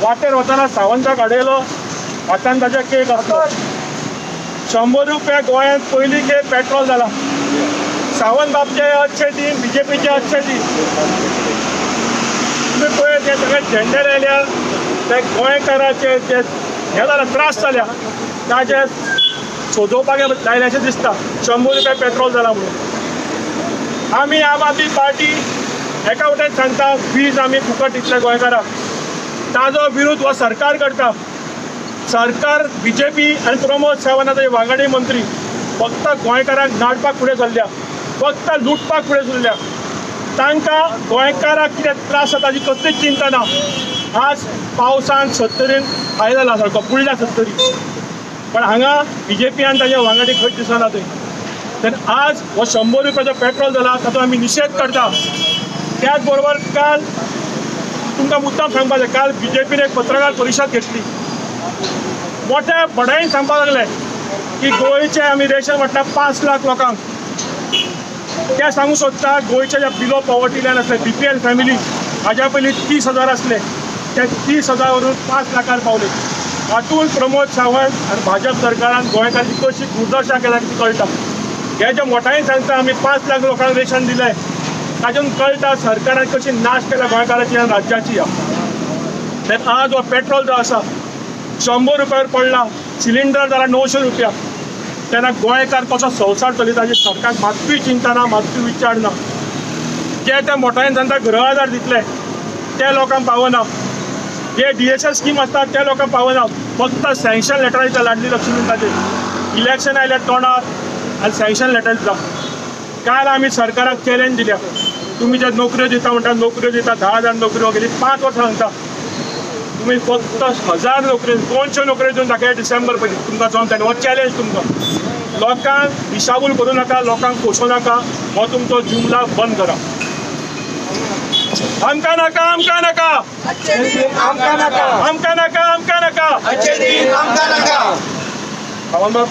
वाटेर वतना सावंता काडयलो हातान ताच्या केक आसलो 100 रुपया गोंयांत पयली खेप पेट्रोल जाला सावंत बाबचे अच्छे दीन बीजेपीचे अच्छे दीन तुम्ही पळय ते सगळे झेंडे लायल्या ते गोंयकाराचे जे हे जाला त्रास जाल्या ताचे सोजोवपाक लायल्याशें दिसता 100 रुपया पेट्रोल जाला म्हणून आमी आम आदमी पार्टी एका वटेन सांगता वीज आमी फुकट दितले गोंयकारांक ताजो विरोध हो सरकार करता सरकार बीजेपी आनी प्रमोद सावंत वांगडी मंत्री फक्त गोंयकारांक नाडपाक फुडें सरल्या फक्त लुटपाक फुडें सरल्या तांकां गोंयकारांक कितें त्रास जाता ताची कसलीच चिंता ना आज पावसान 70 हाय जाला सारको बुडला 70 पण हांगा बीजेपी आनी ताजे वांगडी खंयच दिसना थंय तर आज हो 100 रुपयाचो पेट्रोल जाला ताचो आमी निशेध करता त्याच बरोबर काल तुमकां मुद्दाम सांगपाचें काल बीजेपीन एक पत्रकार परिशद घेतली मोठ्या बडाईन सांगपाक लागले की गोंयचे आमी रेशन वांटला 5 लाख लोकांक ते सांगू सोदता गोंयचे जे बिलो पॉवर्टी लायन आसले BPL फॅमिली हाज्या पयलीं 30,000 आसले ते 30,000 वरून 5 लाखार पावले हातूंत प्रमोद सावंत आनी भाजप सरकारान गोंयकारांची कशी दुर्दशा केल्या ती कळटा हे जे मोठाईन सांगता आमी 5 लाख लोकांक रेशन दिलें तातूंत कळटा सरकारान कशी नाश केल्या गोंयकाराची आनी राज्याची तर आज हो पेट्रोल जो आसा 100 रुपयार पडला सिलिंडर जाला 900 रुपया तेन्ना गोंयकार कसो संवसार चलयता ताची सरकार मात्तूय चिंता ना मात्तूय विचार ना जे ते मोठाईन सांगता गृह आदार दितले ते लोकांक पावना जे DSL स्कीम आसता ते लोकांक पावना फक्त सँक्शन लेटर दिता लाडली लक्ष्मी ताचेर इलेक्शन आयल्या तोंडार आनी सँक्शन लेटर दिता काल आमी सरकाराक चॅलेंज दिल्या तुमी जे नोकऱ्यो दिता म्हणटा नोकऱ्यो दिता 10,000 नोकऱ्यो गेली 5 वर्सां सांगता तुम्ही फक्त 1000 नोकऱ्यो 200 नोकऱ्यो दिवन दाखया डिसेंबर पयलीं तुमकां जमता हो चॅलेंज तुमकां लोकांक दिशाभूल करूं नाका लोकांक पोसू नाका हो तुमचो जुमला बंद करा आमकां नाका आमकां नाका आमकां नाका आमकां नाका आमकां नाका आमकां नाका सावंत बाब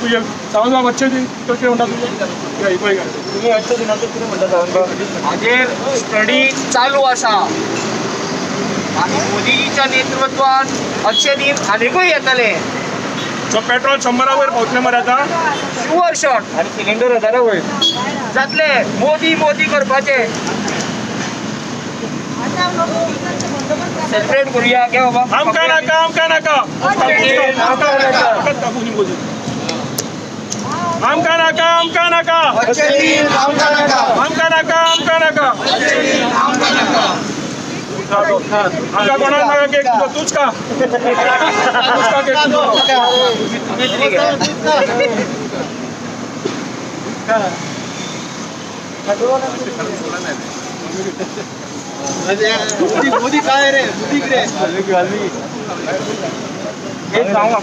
तुझे सावंत बाब अच्छे दिन कितें म्हणटा तुमी अच्छे दिनाचेर कितें म्हणटा सावंत बाब हाजेर स्टडी चालू आसा आनी मोदीच्या नेतृत्वात अच्छे दिन आनीकूय येतले सो पेट्रोल 100 वयर पावतलें मरे आतां शुअर शॉट आनी सिलिंडर 1000 वयर जातले मोदी मोदी करपाचे सेलिब्रेट करूया घे बाबा आमकां नाका आमकां नाका आमकां नाका आमकां नाका आमकां नाका आमकां नाका आमकां नाका आमकां कोणाक नाका केक तूच का मोदी काय रे मोदी रे एक सांगा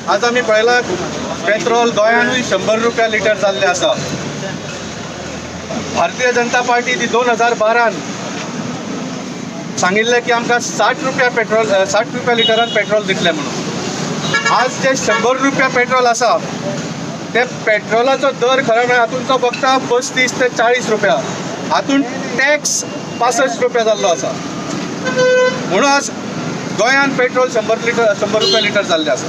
आज आम्ही पळयला पेट्रोल गोंयांतूय 100 रुपया लिटर जाल्लें आसा भारतीय जनता पार्टी ती 2012 सांगिल्लें की आमकां 60 रुपया लिटरान पेट्रोल दितले म्हणून आज जे 100 रुपया पेट्रोल आसा ते पेट्रोलाचो दर खरो म्हळ्यार हातूंचो फक्त 35 ते 40 रुपया हातूंत टॅक्स 65 रुपया जाल्लो आसा म्हणून आज गोंयांत पेट्रोल 100 रुपया लिटर जाल्लें आसा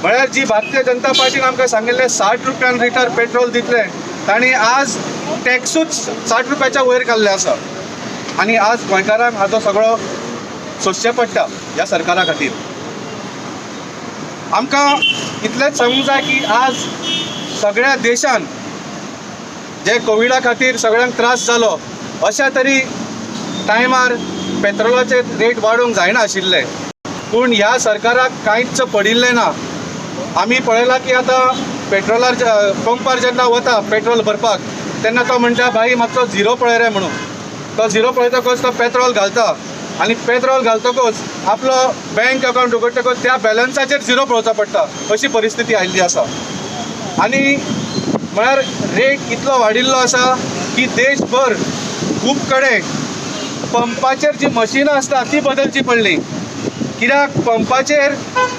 म्हळ्यार जी भारतीय जनता पार्टीन आमकां सांगिल्लें 60 रुपयान लिटर पेट्रोल दितले, तांणी आज टॅक्सूच 60 रुपयाच्या वयर काडले आसा. आनी आज गोंयकारांक हाचो सगळो सोंसचें पडटा ह्या सरकारा खातीर. आमकां इतलेंच सांगूंक जाय की आज सगळ्या देशान जे कोविडा खातीर सगळ्यांक त्रास जालो, अशा तरी टायमार पेट्रोलाचे रेट वाडोवंक जायना आशिल्ले. पूण ह्या सरकाराक कांयच पडिल्लें ना. आमी पळयलां की आतां पेट्रोलार पंपार जेन्ना वता पेट्रोल भरपाक, तेन्ना तो म्हणटा भाई मातसो झिरो पळय रे म्हणून. तो झिरो पळयतकच तो पेट्रोल घालता आनी पेट्रोल घालतकच आपलो बँक अकावंट उगडटकच त्या बॅलन्साचेर झिरो पळोवचो पडटा, अशी परिस्थिती आयिल्ली आसा. आनी म्हळ्यार रेट इतलो वाडिल्लो आसा की देशभर खूब कडेन पंपाचेर जी मशिनां आसता ती बदलची पडली. कित्याक पंपाचेर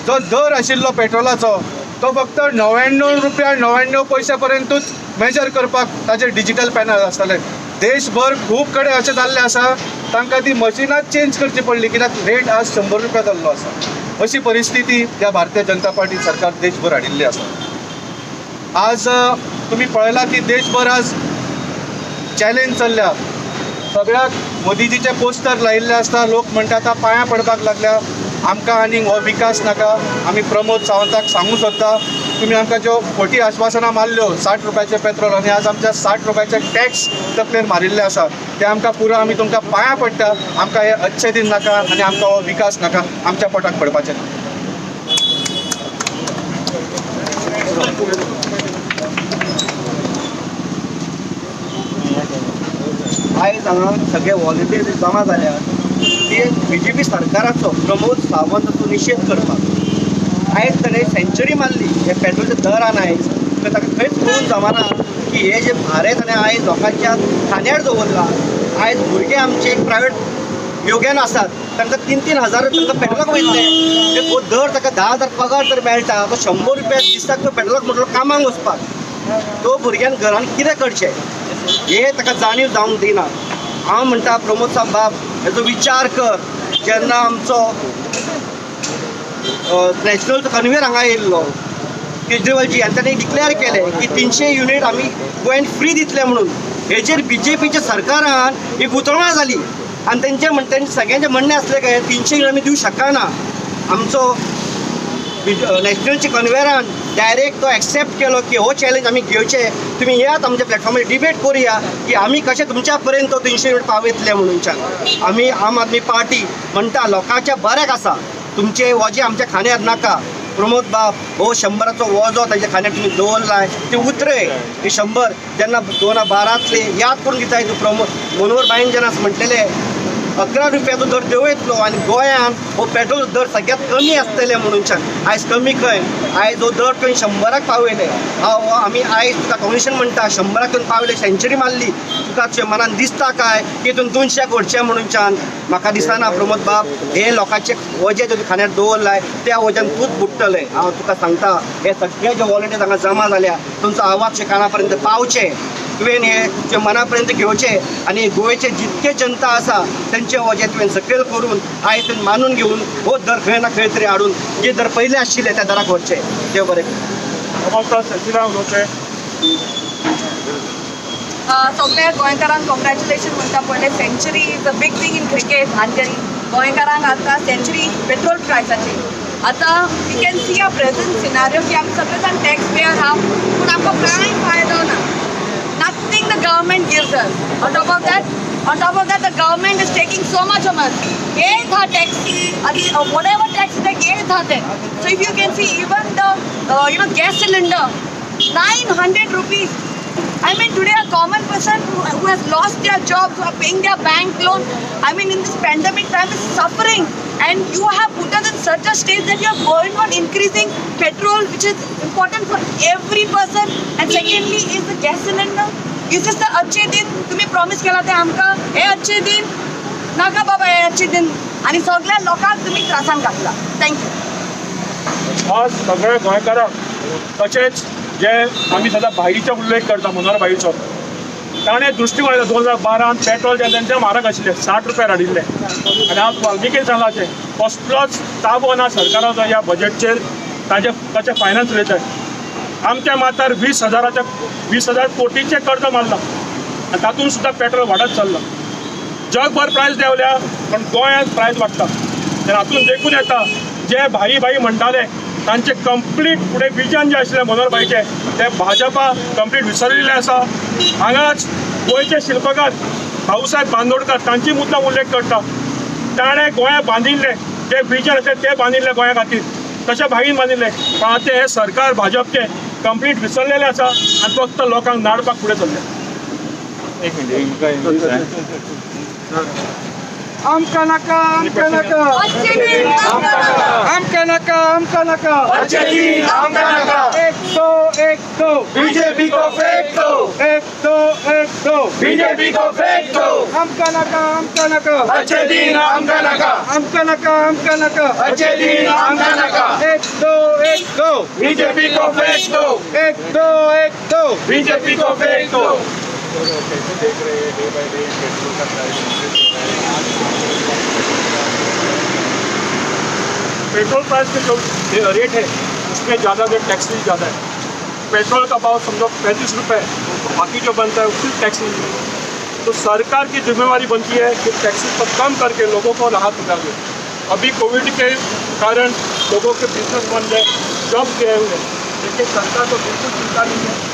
जो दर आशिल्लो पेट्रोलाचो तो फक्त 99 रुपया 99 पैसे पर्यंतूच मेजर करपाक ताचेर डिजिटल पॅनल आसताले. देशभर खूब कडेन अशें जाल्लें आसा तांकां ती मशिनां चेंज करची पडली, कित्याक रेट आज 100 रुपया जाल्लो आसा. अशी परिस्थिती ह्या भारतीय जनता पार्टी सरकार देशभर हाडिल्ली आसा. आज तुमी पळयलां की देशभर आज चॅलेंज चल्ल्या. सगळ्याक मोदीजीचे पोस्टर लायिल्ले आसता. लोक म्हणटा आतां पांयां पडपाक लागल्या, आमकां आनीक हो विकास नाका. आमी प्रमोद सावंताक सांगूं सोदता, तुमी आमकां ज्यो खोटी आश्वासनां मारल्यो 60 रुपयाचे पेट्रोल आनी आज आमच्या 60 रुपयाचे टॅक्स तकलेर मारिल्ले आसा, ते आमकां पुरो आमी तुमकां पांयां पडटा. आमकां हे अच्छे दिन नाका आनी आमकां हो विकास नाका, आमच्या पोटाक पडपाचें ना. आयज हांगा सगळे वॉलंटियर्स जमा जाल्यात ते BJP सरकाराचो प्रमोद सावंताचो निशेध करपाक. आयज ताणें सेंचुरी मारली हे पेट्रोलचे दरान. आयज तर ताका खंयच कळून जमना की हे जे भारे ताणें आयज लोकांच्या खांद्यार दवरला. आयज भुरगे आमचे एक प्रायवेट योग्यान आसात, तांकां 3-3 हजार तांकां पेट्रोलाक वयतले. तो दर ताका 10,000 पगार तर मेळटा, तो 100 रुपया दिसाक तो पेट्रोलाक म्हटलो कामाक वचपाक. तो भुरग्यान घरान कितें करचें हे ताका जाणीव जावंक दिना. हांव म्हणटा प्रमोद साहेब बाब, हेजो विचार कर. जेन्ना आमचो नॅशनल कन्व्हेयर हांगा येयल्लो केजरीवालजी, आनी ताणें डिक्लेअर केलें की 300 युनिट आमी गोंयान फ्री दितले म्हणून. हेजेर BJPच्या सरकारान एक उतरवण जाली आनी तेंचे सगळ्यांचें म्हणणें आसलें काय 300 युनिट आमी दिवंक शकना. आमचो नॅशनलच्या कन्व्हेरान डायरेक्ट तो एक्सेप्ट केलो की हो चॅलेंज आमी घेवचे. तुमी येयात आमच्या प्लॅटफॉर्मार डिबेट करुया की आमी कशें तुमच्या पर्यंत 300 युनिट पावयतले म्हणूनच्यान. आमी आम आदमी पार्टी म्हणटा लोकांच्या बऱ्याक आसा, तुमचे वजें आमच्या खांद्यार नाका. प्रमोद बाब, हो 100राचो वजो ताच्या खांद्यार तुमी दवरलाय ते उतरय. हे 100 जेन्ना 2012तले याद करून दिताय तूं मनोहर भाईन जेन्ना म्हटलेले 11 रुपयाचो दर देंवयतलो आनी गोंयान हो पेट्रोल दर सगळ्यात कमी आसतले म्हणूनच्यान. आयज कमी खंय, आयज हो दर खंय 100राक पावयले. आमी आयज तुका कमिशन म्हणटा 100राक तुवें पावले, सेंचुरी मारली, तुका मनान दिसता काय की तुवें 200 करचें म्हणूनच्यान. म्हाका दिसना प्रमोद बाब, हे लोकांचे वजें जे खांद्यार दवरलाय त्या वज्यान तूंच बुडटलें. हांव तुका सांगता, हे सगळे जे वॉलंटियर्स हांगा जमा जाल्या तुमचो आवाज काना पर्यंत पावचे. तुवें हे तुमचे मना पर्यंत घेवचे आनी गोंयचे जितके जनता आसा तेंचे वजें तुवें सकयल करून आयज तुवें मानून घेवन हो दर खंय ना खंय तरी हाडून जे दर पयले आशिल्ले त्या दराक व्हरचे. देव बरें. सगळ्या गोंयकारांक कॉंग्रॅच्युलेशन म्हणटा पयलें. Century is a big thing in cricket आनी गोंयकारांक आतां सेंचुरी पेट्रोल प्रायसाची. आतां we can see a present scenario की आमी सगळे जाण टॅक्स पेयर आहा पूण आमकां कांय फायदो ना. Nothing the government gives us. On top of that, the government is taking so much of us. Eight tax, whatever tax they eight there. So if you can see, even the gas cylinder, 900 rupees. I mean, today a common person who has lost their job, who are paying their bank loan, I mean, in this pandemic time is suffering. And you have put us in such a state that you are going on increasing petrol, which is important for every person. And secondly, is the gas cylinder. Is this the अच्छे दिन? तुम्ही promise केला ते आमकां हे अच्छे दिन नाका बाबा, हे अच्छे दिन. आणि सगळ्या लोकांक तुम्ही त्रासान घातला. थँक्यू. आज सगळ्या गोंयकारांक तशेंच जे आमी सदां भाईचो उल्लेख करता, मनोहर भाईचो, ताणें दृश्टी पळयता 2012 पेट्रोल जे तेंचे म्हारग आशिल्ले 60 रुपया हाडिल्ले. आनी आज वाल्मिकीन सांगलाचें कसलोच ताबो ना सरकाराचो ह्या बजेटचेर ताचे फायनान्स रिलेटेड आमच्या माथ्यार 20,000 कोटीचे कर्ज मारला आनी तातूंत सुद्दां पेट्रोल वाडत चल्ला. जगभर प्रायस देंवल्या पण गोंयांत प्रायस वाडटा. आनी हातूंत देखून येता जे भाई म्हणटाले तांचे कंप्लीट फुडें विजन जें आशिल्लें मनोहरभाईचें ते भाजपा कंप्लीट विसरिल्लें आसा. हांगाच गोंयचे शिल्पकार भाऊसाहेब बांदोडकर तांची मुद्दाम उल्लेख करता. ताणें गोंया बांदिल्लें जे विजन आसलें तें बांदिल्लें गोंया खातीर तशें भाईन बांदिल्लें. पण आतां हें सरकार भाजपचें कंप्लीट विसरलेलें आसा आनी फक्त लोकांक नाडपाक फुडें चल्लें. आमकां नाका आमकां नाका आमकां नाका आमकां नाका एक दो बीजेपी को फेंक दो, एक दो बीजेपी को फेंक दो, आमकां नाका अच्छे दिन आमका नका, आमकां नाका अच्छे दिन आमका नका, एक दो बीजेपी को फेंक दो, एक दो बीजेपी को फेंक दो. पेट्रोल प्राइस में जो रेट है उसमें ज़्यादा रेट टैक्स भी ज़्यादा है. पेट्रोल का भाव समझो 35 रुपये, तो बाकी जो बनता है उसकी टैक्स नहीं है. तो सरकार की जिम्मेवारी बनती है कि टैक्सेस को कम करके लोगों को राहत दिला दे. अभी कोविड के कारण लोगों के बिजनेस बंद है, जॉब गए हुए हैं, लेकिन सरकार को बिल्कुल चिंता नहीं है.